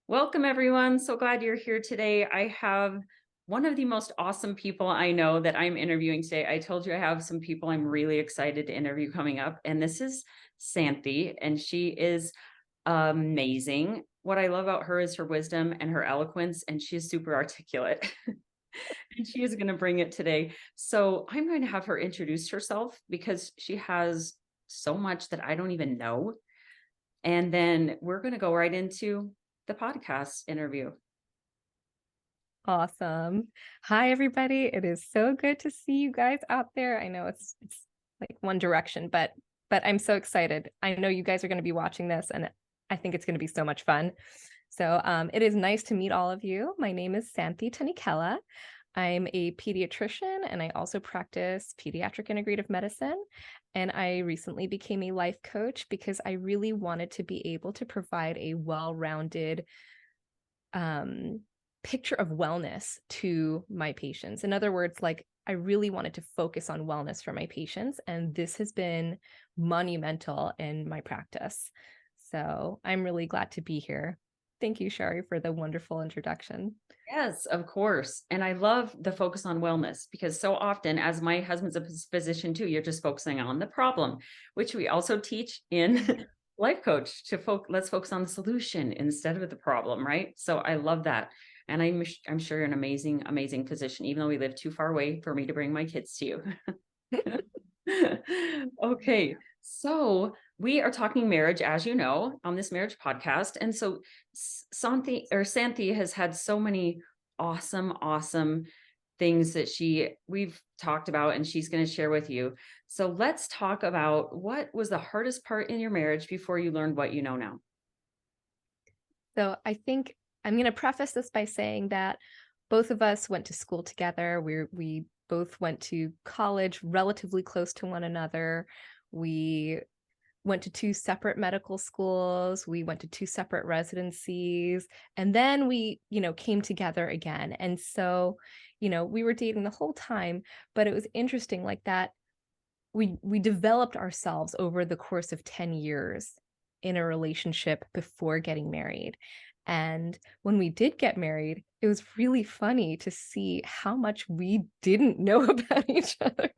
Welcome, everyone. So glad you're here today. I have one of the most awesome people I know that I'm interviewing today. I told you I have some people I'm really excited to interview coming up, and this is Santhi, and she is amazing. What I love about her is her wisdom and her eloquence, and she is super articulate. And she is going to bring it today. So I'm going to have her introduce herself because she has so much that I don't even know. And then we're going to go right into the podcast interview. Awesome. Hi, everybody. It is so good to see you guys out there. I know it's like One Direction, but I'm so excited. I know you guys are going to be watching this, and I think it's going to be so much fun. So it is nice to meet all of you. My name is Santhi Tanikela. I'm a pediatrician and I also practice pediatric integrative medicine. And I recently became a life coach because I really wanted to be able to provide a well-rounded picture of wellness to my patients. In other words, like I really wanted to focus on wellness for my patients, and this has been monumental in my practice. So I'm really glad to be here. Thank you, Shari, for the wonderful introduction. Yes, of course. And I love the focus on wellness because so often, as my husband's a physician too, you're just focusing on the problem, which we also teach in Life Coach to let's focus on the solution instead of the problem, right? So I love that. And I'm sure you're an amazing, amazing physician, even though we live too far away for me to bring my kids to you. Okay, so we are talking marriage, as you know, on this marriage podcast. And so Santhi has had so many awesome things that we've talked about and she's going to share with you. So let's talk about what was the hardest part in your marriage before you learned what you know now. So I think I'm going to preface this by saying that both of us went to school together. We both went to college relatively close to one another. We went to two separate medical schools. We went to two separate residencies. And then we, came together again. And so, we were dating the whole time, but it was interesting like that. We developed ourselves over the course of 10 years in a relationship before getting married. And when we did get married, it was really funny to see how much we didn't know about each other.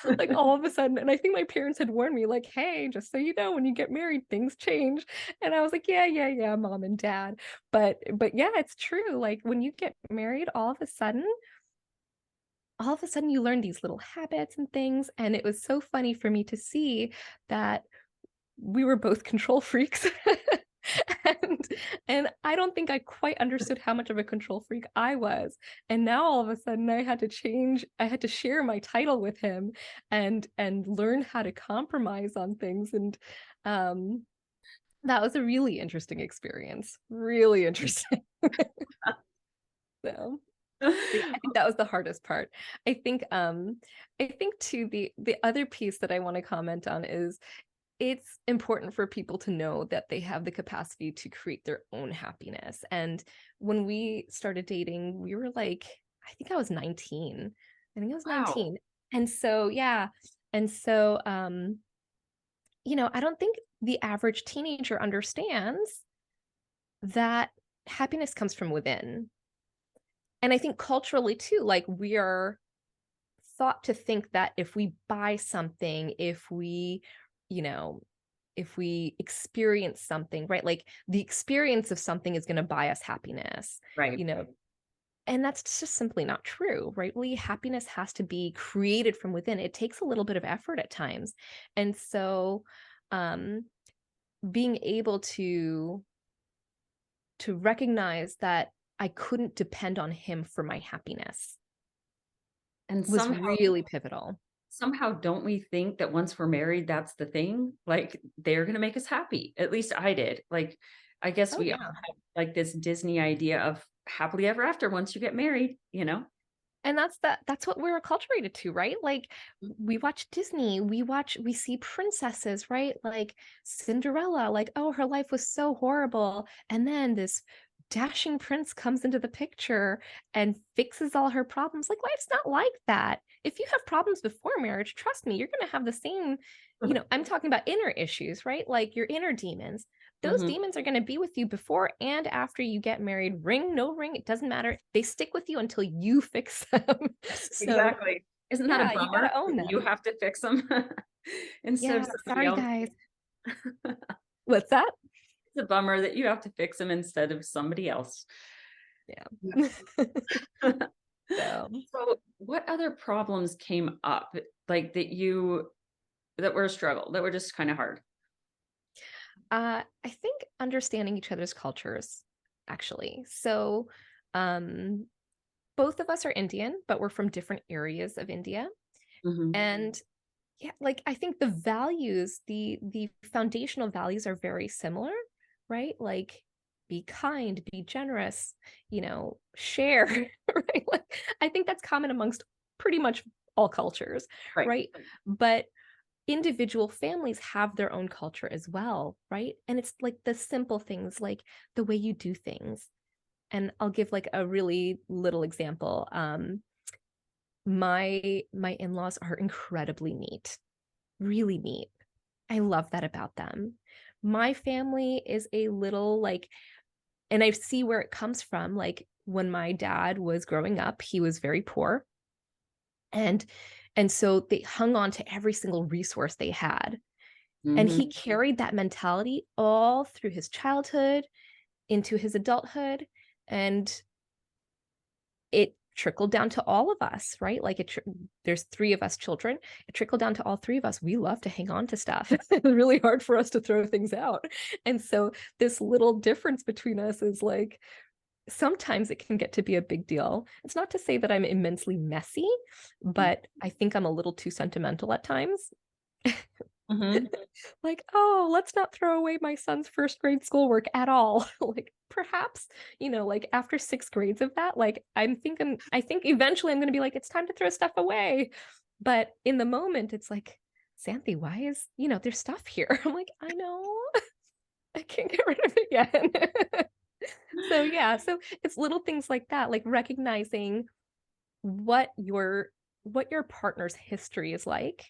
like all of a sudden, and I think my parents had warned me, like, hey, just so you know, when you get married, things change. And I was like, yeah, mom and dad. But yeah, it's true. Like when you get married, all of a sudden you learn these little habits and things. And it was so funny for me to see that we were both control freaks. and and I don't think I quite understood how much of a control freak I was. And now all of a sudden I had to share my title with him and learn how to compromise on things. And that was a really interesting experience. Really interesting. So yeah, I think that was the hardest part. I think too, the other piece that I want to comment on is it's important for people to know that they have the capacity to create their own happiness. And when we started dating, we were like, I think I was 19. I think I was Wow. 19. And so, yeah. And so, I don't think the average teenager understands that happiness comes from within. And I think culturally too, like we are thought to think that if we buy something, you know, if we experience something, right? Like the experience of something is going to buy us happiness, Right. you know, and that's just simply not true, right? Really, happiness has to be created from within. It takes a little bit of effort at times. And so, um, being able to recognize that I couldn't depend on him for my happiness And was somehow really pivotal. somehow don't we think that once we're married, that's the thing? Like they're going to make us happy. At least I did. Like I guess Oh we all yeah. have like this Disney idea of happily ever after once you get married. And that's what we're acculturated to, right? Like we watch Disney, we see princesses, right? Like Cinderella, like, oh, her life was so horrible. And then this dashing prince comes into the picture and fixes all her problems. Like life's not like that. If you have problems before marriage, trust me, you're going to have the same, I'm talking about inner issues, right? Like your inner demons. those demons are going to be with you before and after you get married. Ring, no ring, it doesn't matter. They stick with you until you fix them. So Exactly. Isn't that a yeah, you got bummer? to own You them. have to fix them instead Yeah, of somebody sorry else. guys. What's that? It's a bummer that you have to fix them instead of somebody else. Yeah. So So what other problems came up like that were a struggle, that were just kind of hard? I think understanding each other's cultures, actually. So, um, both of us are Indian, but we're from different areas of India. Mhm. And yeah, like I think the values, the foundational values are very similar, right? Like be kind, be generous, share, right? Like I think that's common amongst pretty much all cultures, Right. right? But individual families have their own culture as well, right? And it's like the simple things like the way you do things. And I'll give like a really little example. My in-laws are incredibly neat, really neat. I love that about them. My family is a little like, and I see where it comes from. Like when my dad was growing up, he was very poor. And and so they hung on to every single resource they had. And he Mhm. carried that mentality all through his childhood into his adulthood. And it trickled down to all of us, right? Like there's three of us children. It trickled down to all three of us. We love to hang on to stuff. It's really hard for us to throw things out. And so this little difference between us is like sometimes it can get to be a big deal. It's not to say that I'm immensely messy, but I think I'm a little too sentimental at times. Mhm. Like, oh, let's not throw away my son's first grade schoolwork at all. Like, perhaps, like after 6 grades of that, like, I think eventually I'm going to be like, it's time to throw stuff away. But in the moment, it's like, Xanthi, why is, there's stuff here. I'm like, I know, I can't get rid of it yet. So, yeah, so it's little things like that, like recognizing what your partner's history is like,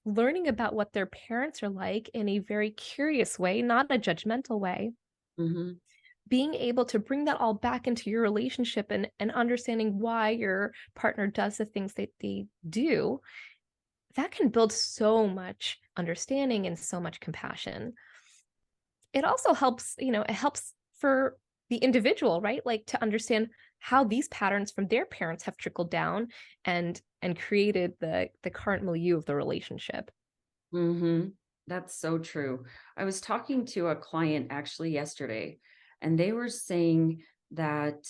learning about what their parents are like in a very curious way, not a judgmental way, Mhm. being able to bring that all back into your relationship and understanding why your partner does the things that they do, that can build so much understanding and so much compassion. It also helps, it helps for the individual, right? Like to understand how these patterns from their parents have trickled down and created the current milieu of the relationship. Mhm. That's so true. I was talking to a client actually yesterday, and they were saying that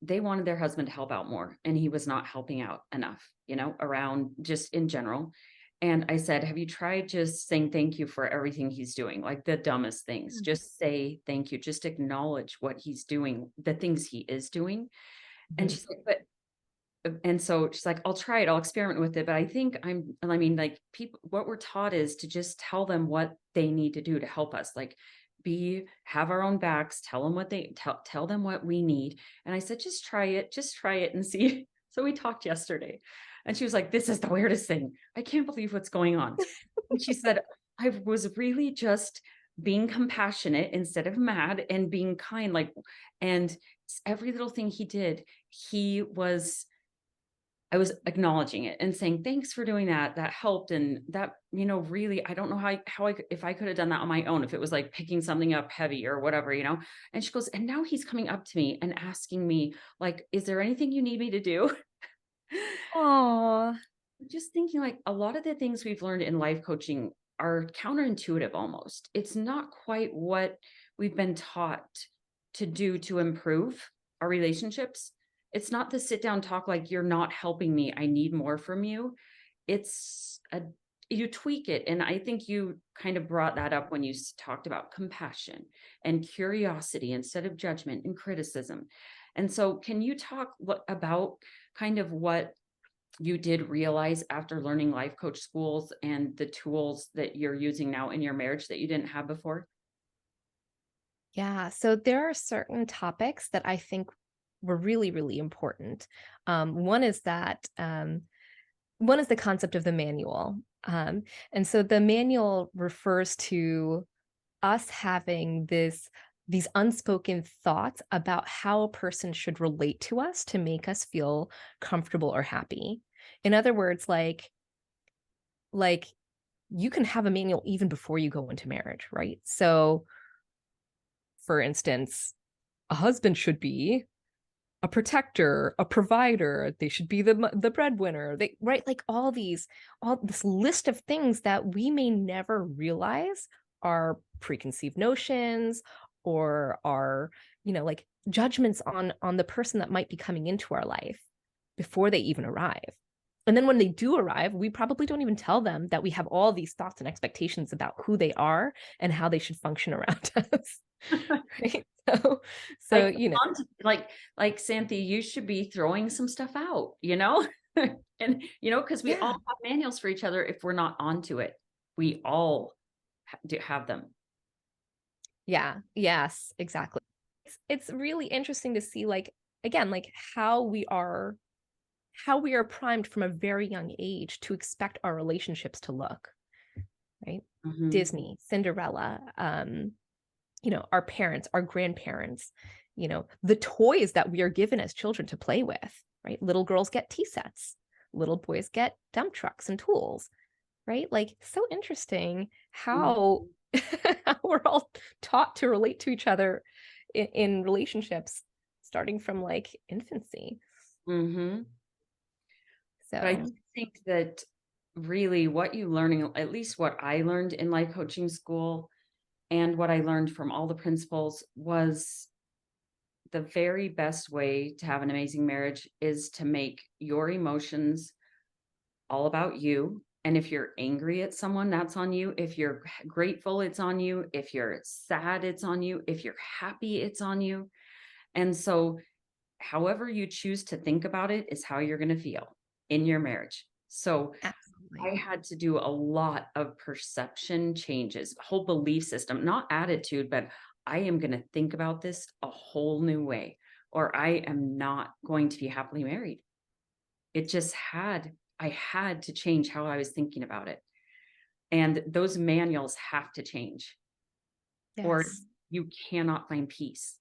they wanted their husband to help out more, and he was not helping out enough, around just in general. And I said, "Have you tried just saying thank you for everything he's doing? Like the dumbest things. Just say thank you. Just acknowledge what he's doing, the things he is doing." And Mhm. she's like, "But," and so she's like, "I'll try it. I'll experiment with it. But I think I mean, like people, what we're taught is to just tell them what they need to do to help us. Like have our own backs, tell them what tell them what we need." And I said, just try it and see." So we talked yesterday and she was like, "This is the weirdest thing. I can't believe what's going on." And she said, "I was really just being compassionate instead of mad and being kind. Like, and every little thing he did, he was I was acknowledging it and saying, "Thanks for doing that. That helped." And that, really, I don't know if I could have done that on my own, if it was like picking something up heavy or whatever. And she goes, "And now he's coming up to me and asking me, like, is there anything you need me to do?" Aw. Just thinking like a lot of the things we've learned in life coaching are counterintuitive almost. It's not quite what we've been taught to do to improve our relationships. It's not the sit down talk like, "You're not helping me. I need more from you." It's a You tweak it. And I think you kind of brought that up when you talked about compassion and curiosity instead of judgment and criticism. And so, can you talk about kind of what you did realize after learning life coach schools and the tools that you're using now in your marriage that you didn't have before? Yeah, so there are certain topics that I think were really, really important. One is one is the concept of the manual. And so the manual refers to us having these unspoken thoughts about how a person should relate to us to make us feel comfortable or happy. In other words, like you can have a manual even before you go into marriage, right? So, for instance, a husband should be a protector, a provider. They should be the breadwinner. They right like all this list of things that we may never realize are preconceived notions or are like judgments on the person that might be coming into our life before they even arrive. And then when they do arrive, we probably don't even tell them that we have all these thoughts and expectations about who they are and how they should function around us. Right. So, Like, like Xanthi, you should be throwing some stuff out, and because we all yeah. have manuals for each other. If we're not onto it, we all do have them. Yeah. Yes, exactly. It's really interesting to see again how we are primed from a very young age to expect our relationships to look, right? Mhm. Disney, Cinderella, our parents, our grandparents, the toys that we are given as children to play with, right? Little girls get tea sets, little boys get dump trucks and tools, right? Like, so interesting how Mhm. how we're all taught to relate to each other in relationships starting from infancy. Mhm. But I So, think that really what you learning, at least what I learned in life coaching school and what I learned from all the principles was the very best way to have an amazing marriage is to make your emotions all about you. And if you're angry at someone, that's on you. If you're grateful, it's on you. If you're sad, it's on you. If you're happy, it's on you. And so, however you choose to think about it is how you're going to feel in your marriage. So, I absolutely. had to do a lot of perception changes, whole belief system, not attitude, but I am going to think about this a whole new way, or I am not going to be happily married. I had to change how I was thinking about it. And those manuals have to change, or Yes. you cannot find peace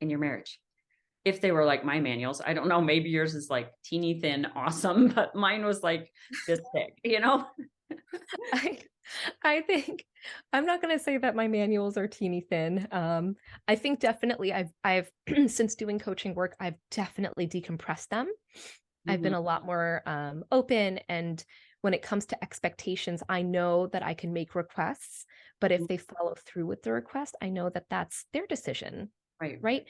in your marriage. If they were like my manuals, I don't know, maybe yours is like teeny thin, awesome, but mine was like this thick. I I think I'm not going to say that my manuals are teeny thin. I think definitely I've since doing coaching work, I've definitely decompressed them. I've been Mhm, a lot more open, and when it comes to expectations, I know that I can make requests, but if mhm, they follow through with the request, I know that that's their decision, right. right?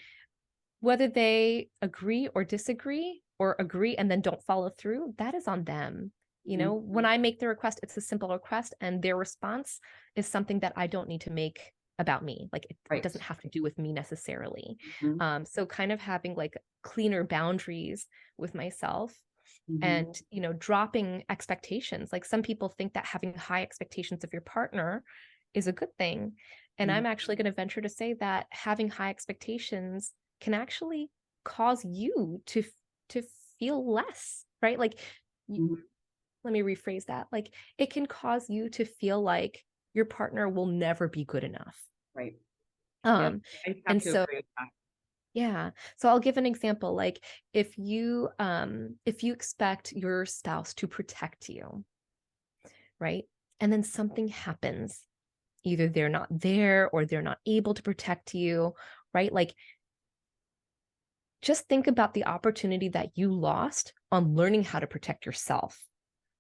Whether they agree or disagree or agree and then don't follow through, that is on them. Mhm, When I make the request, it's a simple request, and their response is something that I don't need to make about me. Like it right. doesn't have to do with me necessarily. Mhm, So kind of having cleaner boundaries with myself mhm, and dropping expectations. Like some people think that having high expectations of your partner is a good thing, and mhm, I'm actually going to venture to say that having high expectations can actually cause you to feel less, right? mhm, Let me rephrase that. Like it can cause you to feel like your partner will never be good enough. right. Yeah, um I have and to so agree with that. yeah. So I'll give an example. Like if you expect your spouse to protect you, right? And then something happens. Either they're not there or they're not able to protect you, right? Like just think about the opportunity that you lost on learning how to protect yourself,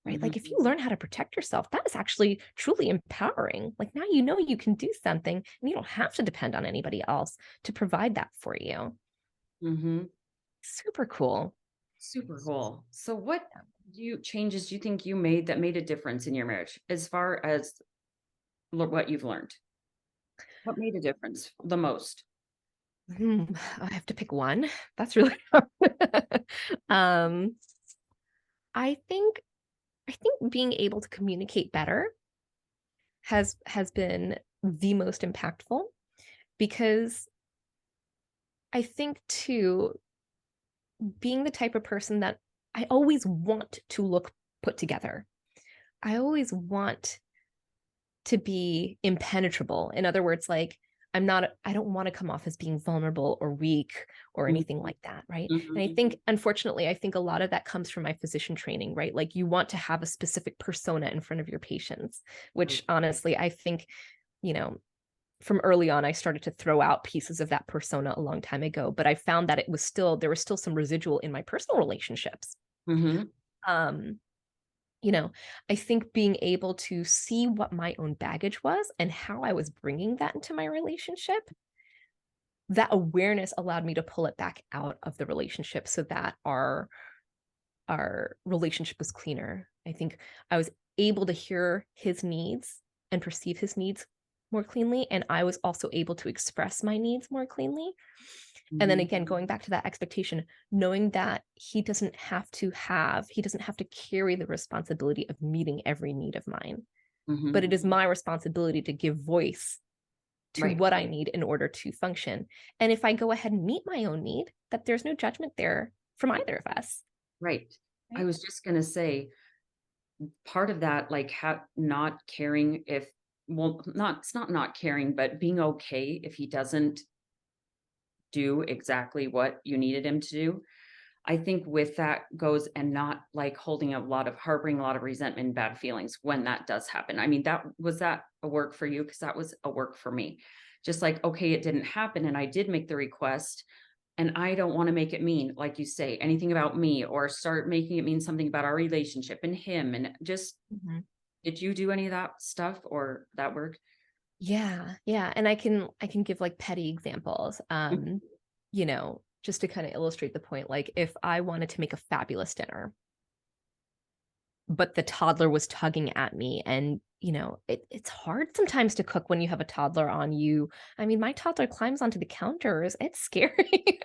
right? Mhm, Like if you learn how to protect yourself, that is actually truly empowering. Like now you know you can do something and you don't have to depend on anybody else to provide that for you. mhm. Super cool. Super cool. So what changes do you think you made that made a difference in your marriage as far as what you've learned? What made a difference the most? I have to pick one. That's really hard. um, I think I think being able to communicate better has been the most impactful because I think too, being the type of person that I always want to look put together. I always want to be impenetrable. In other words, like I don't want to come off as being vulnerable or weak or anything like that, right? And I Mhm. think, unfortunately, I think a lot of that comes from my physician training, right? Like you want to have a specific persona in front of your patients, which Right. honestly, I think, you know, from early on, I started to throw out pieces of that persona a long time ago, but I found that there was still some residual in my personal relationships. Mhm. Um, you know, I think being able to see what my own baggage was and how I was bringing that into my relationship, that awareness allowed me to pull it back out of the relationship so that our relationship was cleaner. I think I was able to hear his needs and perceive his needs more cleanly, and I was also able to express my needs more cleanly. And then Mhm. again, going back to that expectation, knowing that he doesn't have to carry the responsibility of meeting every need of mine, but Mhm. it is my responsibility to give voice to Right. what I need in order to function. And if I go ahead and meet my own need, that there's no judgment there from either of us. Right. I Right. was just gonna say, part of that, like, not caring if, well, not, it's not caring, but being okay if he doesn't do exactly what you needed him to do. I think with that goes, and not like holding harboring a lot of resentment and bad feelings when that does happen. I mean, that a work for you? Because that was a work for me. Just like, okay, it didn't happen and I did make the request, and I don't want to make it mean, like you say, anything about me, or start making it mean something about our relationship and him. And just, Mhm. did you do any of that stuff or that work? Yeah, yeah, and I can give like petty examples. Just to kind of illustrate the point, like if I wanted to make a fabulous dinner, but the toddler was tugging at me, and it's hard sometimes to cook when you have a toddler on you. I mean, my toddler climbs onto the counters. It's scary.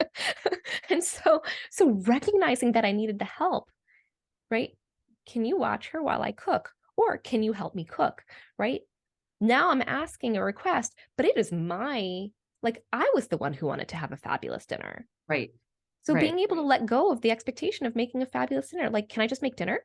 And so recognizing that I needed the help, right? Can you watch her while I cook? Or can you help me cook? Right? Now I'm asking a request, but it is like I was the one who wanted to have a fabulous dinner. Right. So Right. being able to let go of the expectation of making a fabulous dinner, like, can I just make dinner?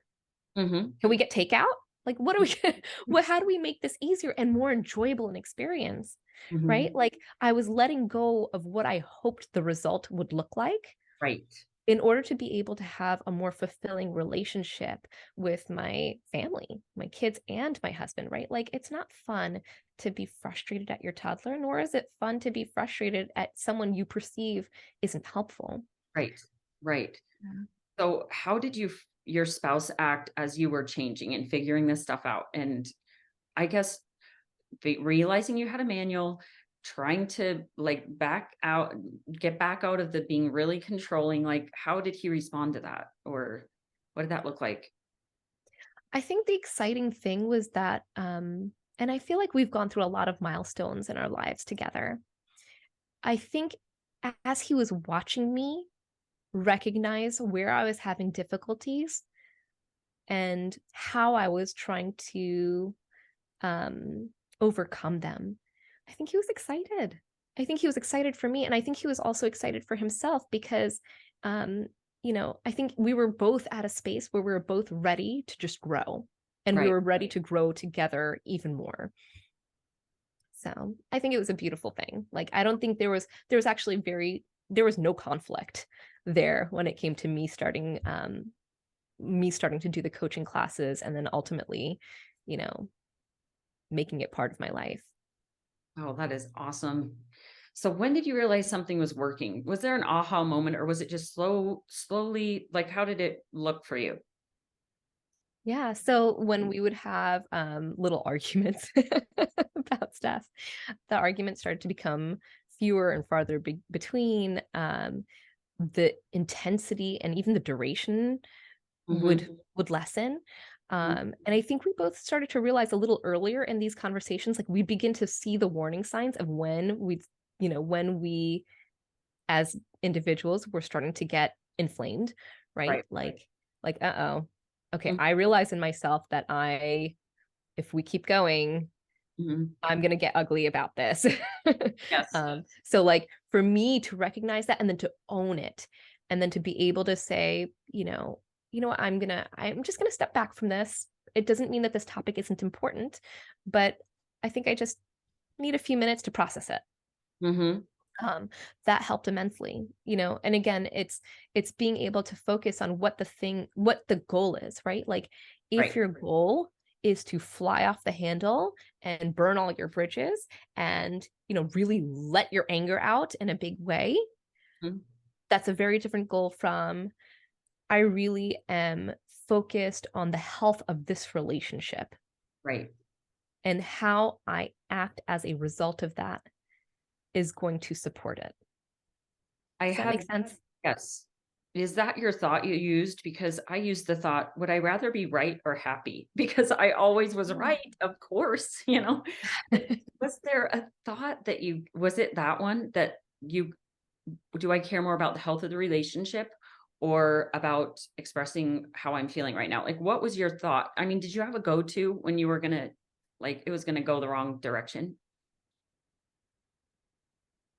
Hmm. Can we get takeout? Like, what do we, how do we make this easier and more enjoyable an experience? Right? Hmm. Like, I was letting go of what I hoped the result would look like Right. in order to be able to have a more fulfilling relationship with my family, my kids, and my husband, right? Like, it's not fun to be frustrated at your toddler, nor is it fun to be frustrated at someone you perceive isn't helpful. Right. Right. Yeah. So, how did your spouse act as you were changing and figuring this stuff out? And I guess realizing you had a manual, trying to like get back out of the being really controlling. Like, how did he respond to that, or what did that look like? I think the exciting thing was that, and I feel like we've gone through a lot of milestones in our lives together. I think as he was watching me recognize where I was having difficulties and how I was trying to um, overcome them, I think he was excited. I think he was excited for me, and I think he was also excited for himself because, um, I think we were both at a space where we were both ready to just grow, and we Right. were ready to grow together even more. So I think it was a beautiful thing. Like I don't think there was actually there was no conflict there when it came to me starting to do the coaching classes and then ultimately, you know, making it part of my life. Oh, that is awesome. So, when did you realize something was working? Was there an aha moment, or was it just slowly? Like, how did it look for you? Yeah, so when we would have little arguments about stuff, the arguments started to become fewer and farther between. The intensity and even the duration would Hmm. would lessen. And I think we both started to realize a little earlier in these conversations, like we begin to see the warning signs of when we as individuals were starting to get inflamed, right? Right. Like, uh-oh. Okay, Mhm. I realize in myself that if we keep going, Mhm. I'm gonna get ugly about this. Yes. So like for me to recognize that and then to own it, and then to be able to say, what, I'm just gonna step back from this. It doesn't mean that this topic isn't important, but I think I just need a few minutes to process it. Mm-hmm. um, that helped immensely, and again, it's being able to focus on what the goal is, right? Like, if Right. your goal is to fly off the handle and burn all your bridges and really let your anger out in a big way, Mhm. that's a very different goal from, I really am focused on the health of this relationship Right. and how I act as a result of that is going to support it. I Does that make had, sense? yes. Is that your thought you used? Because I used the thought, would I rather be right or happy? Because I always was Mm. right, of course, But was there a thought that was it that one that you, do I care more about the health of the relationship or about expressing how I'm feeling right now? Like, what was your thought? I mean, did you have a go-to when you were gonna, like, it was gonna go the wrong direction?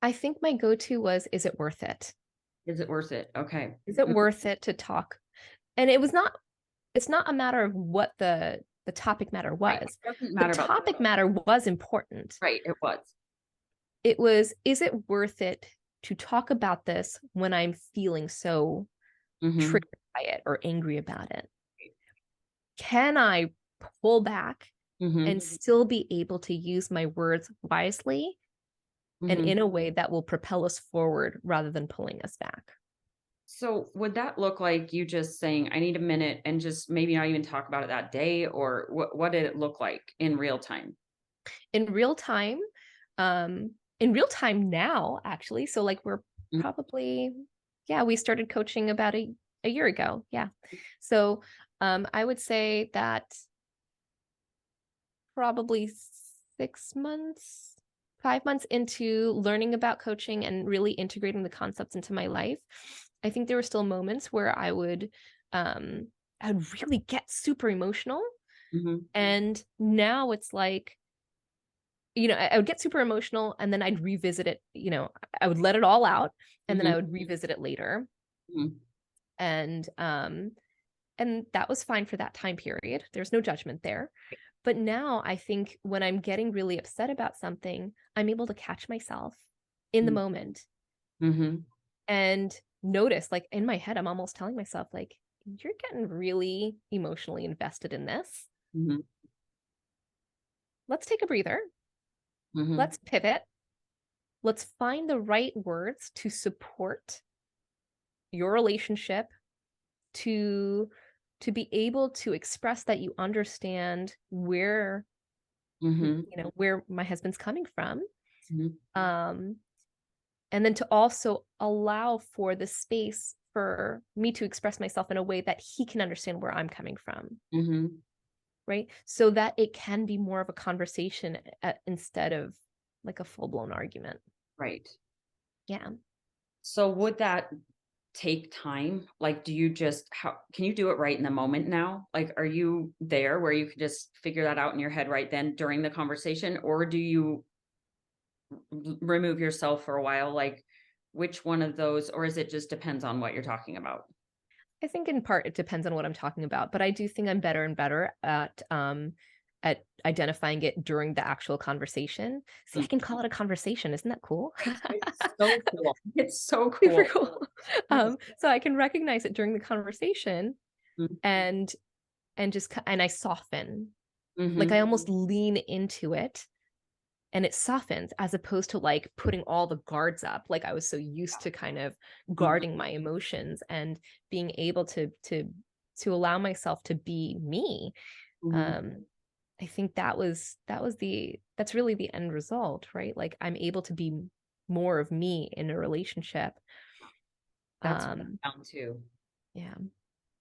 I think my go-to was, is it worth it? Is it worth it? Okay. Is it Mm, worth it to talk? And it's not a matter of what the topic matter right. was. It doesn't The matter about, topic matter was important. right, it was. It was, is it worth it to talk about this when I'm feeling so Mhm. triggered by it or angry about it? Can I pull back and Mhm. still be able to use my words wisely and Mhm. in a way that will propel us forward rather than pulling us back? So would that look like you just saying, I need a minute and just maybe not even talk about it that day? Or what did it look like in real time? in real time in real time now, actually. So like we're Mm. probably, yeah, we started coaching about a year ago. Yeah. So I would say that probably 6 months, 5 months into learning about coaching and really integrating the concepts into my life, I think there were still moments where um I would really get super emotional. Mhm. And now it's like, I would get super emotional and then I'd revisit it, I would let it all out and then I Mhm. would revisit it later. Mhm. And that was fine for that time period. There's no judgment there. But now I think when I'm getting really upset about something, I'm able to catch myself in the Mhm. moment Mhm. and notice, like in my head, I'm almost telling myself, like, you're getting really emotionally invested in this. Mhm. Let's take a breather. Mhm. Let's pivot. Let's find the right words to support your relationship, to be able to express that you understand Mhm. where my husband's coming from, Mhm. um and then to also allow for the space for me to express myself in a way that he can understand where I'm coming from, Mhm. right? So that it can be more of a conversation instead of like a full-blown argument. Right. Yeah. So would that take time? Like, do you just, how can you do it right in the moment now? Like, are you there where you can just figure that out in your head right then during the conversation? Or do you remove yourself for a while? Like, which one of those, or is it just depends on what you're talking about? I think in part it depends on what I'm talking about, but I do think I'm better and better at identifying it during the actual conversation. See, I Mm. can call it a conversation. Isn't that cool? It's so cool. It's so Super cool. cool. Yes. So I can recognize it during the conversation Mm. and and I soften. Like I Mhm. almost lean into it and it softens as opposed to like putting all the guards up, like I was so used to kind of Mhm. guarding my emotions and being able to allow myself to be me. Mhm. um I think that's really the end result, right? Like I'm able to be more of me in a relationship. That's what um I found too. yeah,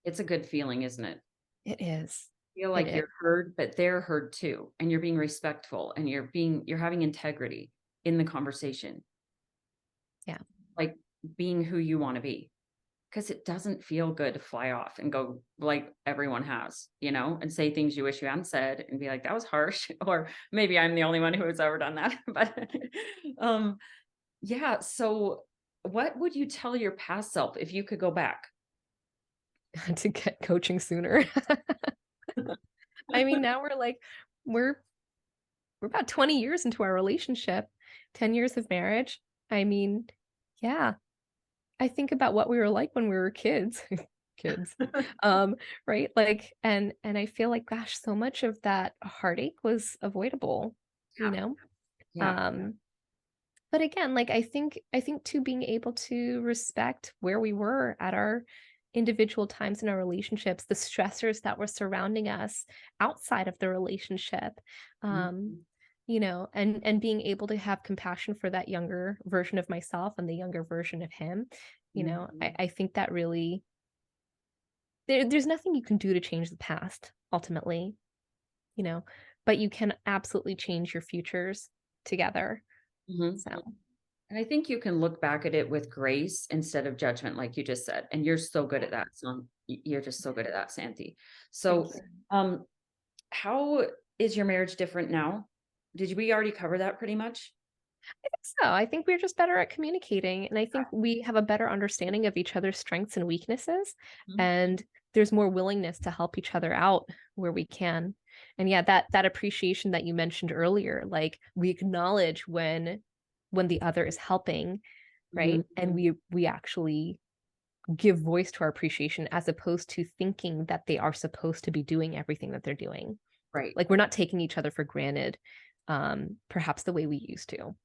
It's a good feeling, isn't it? it is. Feel It like is. you're heard, but they're heard too, and you're being respectful and you're having integrity in the conversation, Yeah. like being who you want to be. Because it doesn't feel good to fly off and go like everyone has, and say things you wish you hadn't said and be like, that was harsh. Or maybe I'm the only one who has ever done that. But um, yeah. So what would you tell your past self if you could go back? To get coaching sooner. I mean, now we're we're about 20 years into our relationship, 10 years of marriage. I mean, yeah, I think about what we were like when we were kids. Kids. Right? Like, and I feel like, gosh, so much of that heartache was avoidable, you Yeah. know? Yeah. Um, but again, like I think too, being able to respect where we were at our individual times in our relationships, the stressors that were surrounding us outside of the relationship, um, Mhm. and being able to have compassion for that younger version of myself and the younger version of him, Mhm. I think that really there's nothing you can do to change the past ultimately, you know, but you can absolutely change your futures together. Mhm. So And I think you can look back at it with grace instead of judgment, like you just said. And you're so good at that. So you're just so good at that, Santi. thank So, you. um, how is your marriage different now? Did we already cover that pretty much? So I think we're just better at communicating, and I think we have a better understanding of each other's strengths and weaknesses, Mhm. and there's more willingness to help each other out where we can. And yeah, that appreciation that you mentioned earlier, like we acknowledge when the other is helping, right? Mhm. And we actually give voice to our appreciation as opposed to thinking that they are supposed to be doing everything that they're doing. Right. Like we're not taking each other for granted, perhaps the way we used to.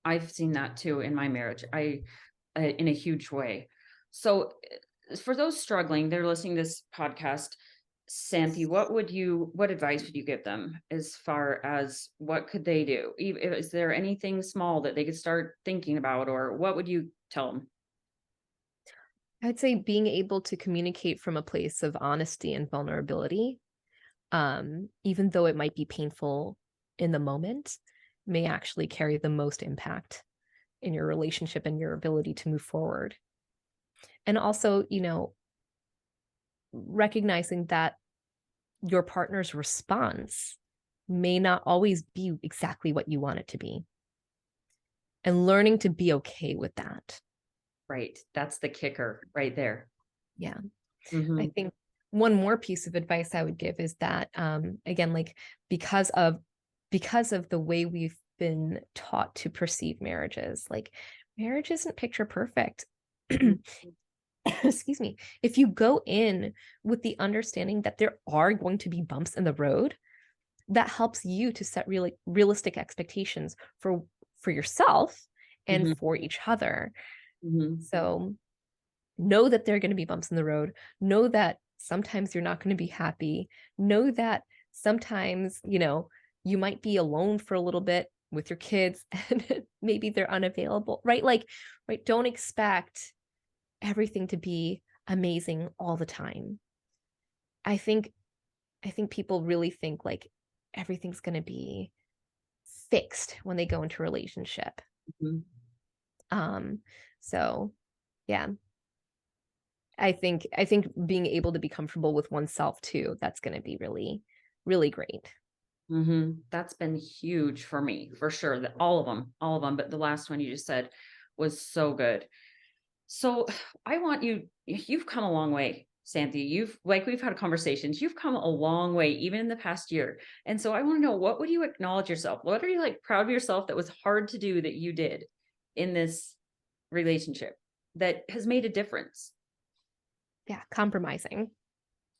I've seen that too in my marriage. In a huge way. So, for those struggling, they're listening to this podcast. Santi, what advice would you give them as far as what could they do? Is there anything small that they could start thinking about, or what would you tell them? I'd say being able to communicate from a place of honesty and vulnerability, even though it might be painful in the moment, may actually carry the most impact in your relationship and your ability to move forward. And also, recognizing that your partner's response may not always be exactly what you want it to be, and learning to be okay with that. Right. That's the kicker right there. Yeah. I Hmm. think one more piece of advice I would give is that again, like because of because of the way we've been taught to perceive marriages, like marriage isn't picture perfect. Excuse me. If you go in with the understanding that there are going to be bumps in the road, that helps you to set really realistic expectations for yourself and Hmm. for each other. Hmm. So know that there are going to be bumps in the road. Know that sometimes you're not going to be happy. Know that sometimes, you might be alone for a little bit with your kids and maybe they're unavailable, right? Like, right, don't expect everything to be amazing all the time. I think I think people really think like everything's going to be fixed when they go into a relationship. Hmm. Um so yeah, I think being able to be comfortable with oneself too, that's going to be really, really great. That's been huge for me, for sure. That all of them. But the last one you just said was so good. So I want you've come a long way, Santi. We've had conversations, you've come a long way, even in the past year. And so I want to know, what would you acknowledge yourself? What are you like proud of yourself that was hard to do that you did in this relationship that has made a difference? Yeah, compromising.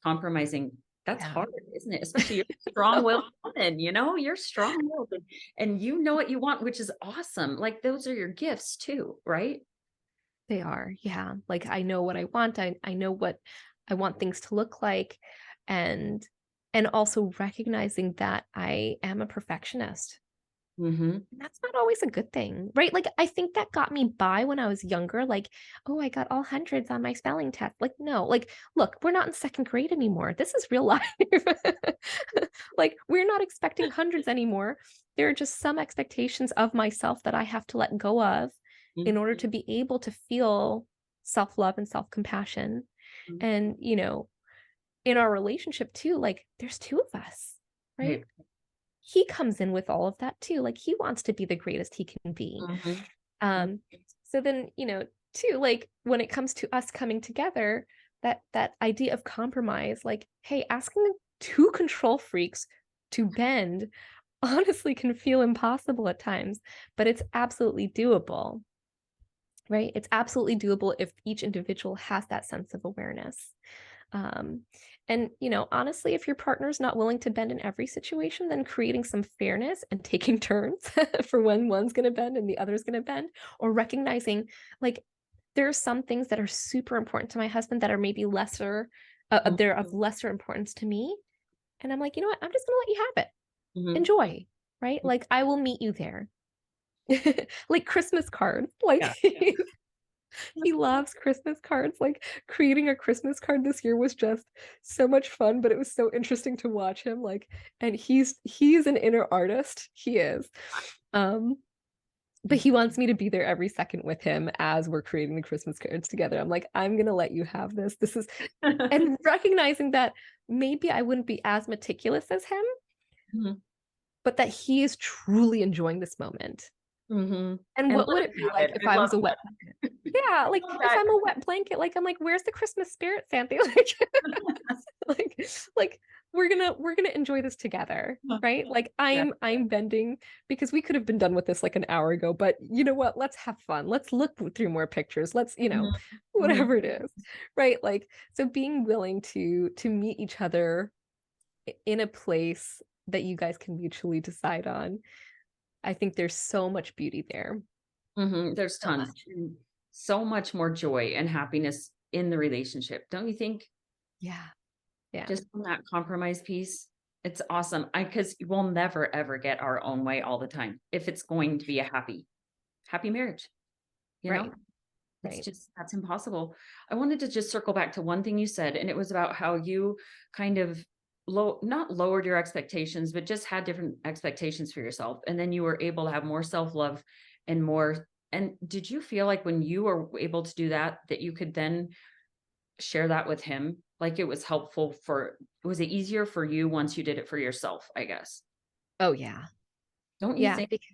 Compromising, that's Yeah. hard, isn't it? Especially you're a strong-willed woman, you're strong-willed and you know what you want, which is awesome. Like those are your gifts too, right? They are. Yeah. Like I know what I want. I know what I want things to look like, and also recognizing that I am a perfectionist. Hmm. And that's not always a good thing, right? Like I think that got me by when I was younger. Like, oh, I got all hundreds on my spelling test. Like, no, like, look, we're not in second grade anymore. This is real life. Like, we're not expecting hundreds anymore. There are just some expectations of myself that I have to let go of in order to be able to feel self-love and self-compassion. And, in our relationship too, like there's two of us, right? Right. He comes in with all of that too. Like he wants to be the greatest he can be. Mhm. Um, so then, too, like when it comes to us coming together, that idea of compromise, like, hey, asking two control freaks to bend honestly can feel impossible at times, but it's absolutely doable, right? It's absolutely doable if each individual has that sense of awareness. Um, and honestly, if your partner's not willing to bend in every situation, then creating some fairness and taking turns for when one's going to bend and the other's going to bend, or recognizing like there are some things that are super important to my husband that are maybe lesser, they're of lesser importance to me. And I'm like, you know what? I'm just going to let you have it. Mhm. Enjoy, right? Like I will meet you there. Like Christmas cards. Like Yeah. he loves Christmas cards. Like creating a Christmas card this year was just so much fun, but it was so interesting to watch him. Like, and he's an inner artist. He is. Um, but he wants me to be there every second with him as we're creating the Christmas cards together. I'm like, I'm gonna let you have this. This is, and recognizing that maybe I wouldn't be as meticulous as him, Mhm. but that he is truly enjoying this moment. Mhm. And And what let would him it be have like it. if I I love was a wet blanket? Yeah, like love if that. I'm a wet blanket, like I'm like, where's the Christmas spirit, Santa? Like, like we're gonna enjoy this together, right? Like Yeah. I'm bending because we could have been done with this like an hour ago, but you know what? Let's have fun. Let's look through more pictures. Let's, Mhm. Mhm. whatever it is, right? Like so being willing to meet each other in a place that you guys can mutually decide on. I think there's so much beauty there. Mhm. There's So tons. much. And so much more joy and happiness in the relationship. Don't you think? Yeah. Yeah. Just on that compromise piece, it's awesome. Because we'll never ever get our own way all the time if it's going to be a happy marriage, you know? Right. It's Right. just that's impossible. I wanted to just circle back to one thing you said, and it was about how you kind of not lowered your expectations, but just had different expectations for yourself. And then you were able to have more self-love and more. And did you feel like when you were able to do that, that you could then share that with him? Like it was helpful was it easier for you once you did it for yourself, I guess? Oh yeah. Don't you Yeah. think Because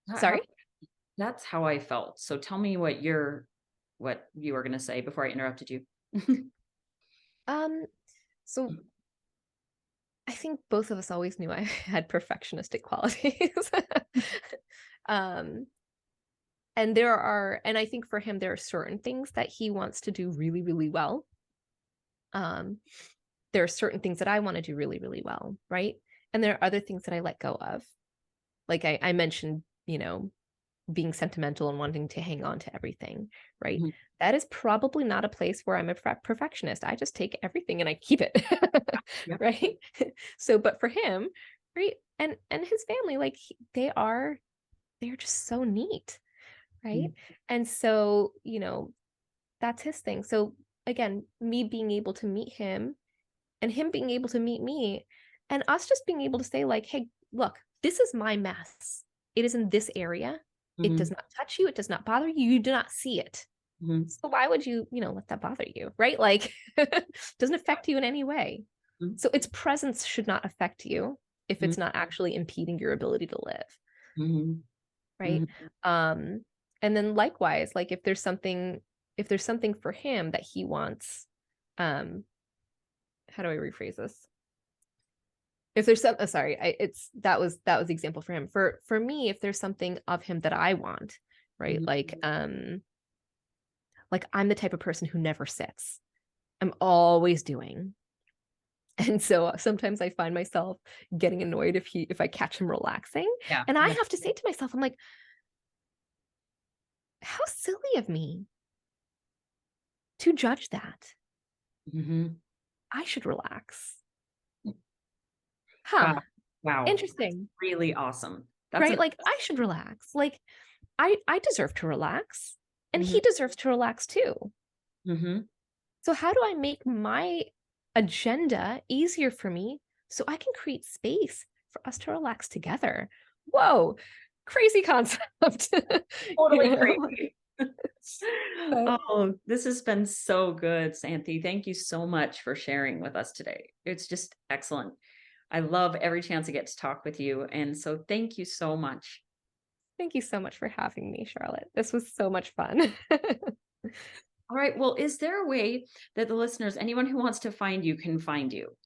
that sorry. happened? That's how I felt. So tell me what you were going to say before I interrupted you. Um, so I think both of us always knew I had perfectionistic qualities. um, and I think for him, there are certain things that he wants to do really, really well. Um, there are certain things that I want to do really, really well, right? And there are other things that I let go of. Like I mentioned, being sentimental and wanting to hang on to everything, right? Mhm. That is probably not a place where I'm a perfectionist. I just take everything and I keep it, Yep. right? So, but for him, right, and his family, like they're just so neat, right? Mhm. And so, that's his thing. So again, me being able to meet him and him being able to meet me and us just being able to say like, hey, look, this is my mess. It is in this area. It does Mhm. not touch you. It does not bother you. You do not see it. Mhm. So why would you, let that bother you, right? Like doesn't affect you in any way. Mhm. So its presence should not affect you if Mhm. it's not actually impeding your ability to live, Mhm. right? Mhm. Um and then likewise, like if there's something for him that he wants, um how do I rephrase this? If there's some sorry, it's that was the example for him. For me, if there's something of him that I want, right? Mhm. Like I'm the type of person who never sits. I'm always doing. And so sometimes I find myself getting annoyed if I catch him relaxing. Yeah. And I Yeah. have to say to myself, I'm like, how silly of me to judge that. Mhm. I should relax. Wow. Huh. Wow. That's Interesting. really awesome. That's Right? an Like I should relax. Like I deserve to relax. And Mhm. he deserves to relax too. Mhm. So how do I make my agenda easier for me so I can create space for us to relax together? Whoa, crazy concept. you Totally know, crazy. but Oh, this has been so good, Santi. Thank you so much for sharing with us today. It's just excellent. I love every chance I get to talk with you. And so thank you so much. thank you so much for having me, Charlotte. This was so much fun. All right. Well, is there a way that the listeners, anyone who wants to find you, can find you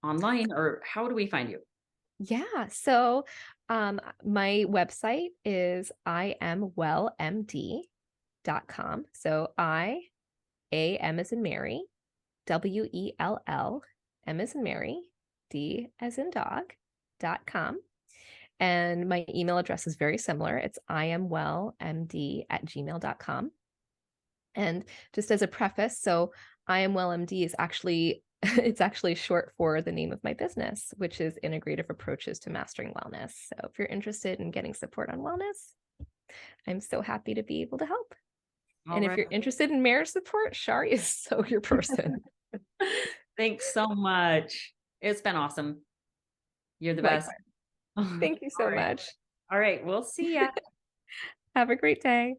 online, or how do we find you? Yeah. So my website is iamwellmd.com. So am as in Mary, WELL, M as in Mary, D as in dog.com. And my email address is very similar. It's iamwellmd@gmail.com. And just as a preface, so I Am Well MD is actually it's actually short for the name of my business, which is Integrative Approaches to Mastering Wellness. So if you're interested in getting support on wellness, I'm so happy to be able to help. All And if right. you're interested in marriage support, Shari is so your person. Thanks so much. It's been awesome. You're the best. Likewise. All Thank you so right. much. All right. We'll see ya. Have a great day.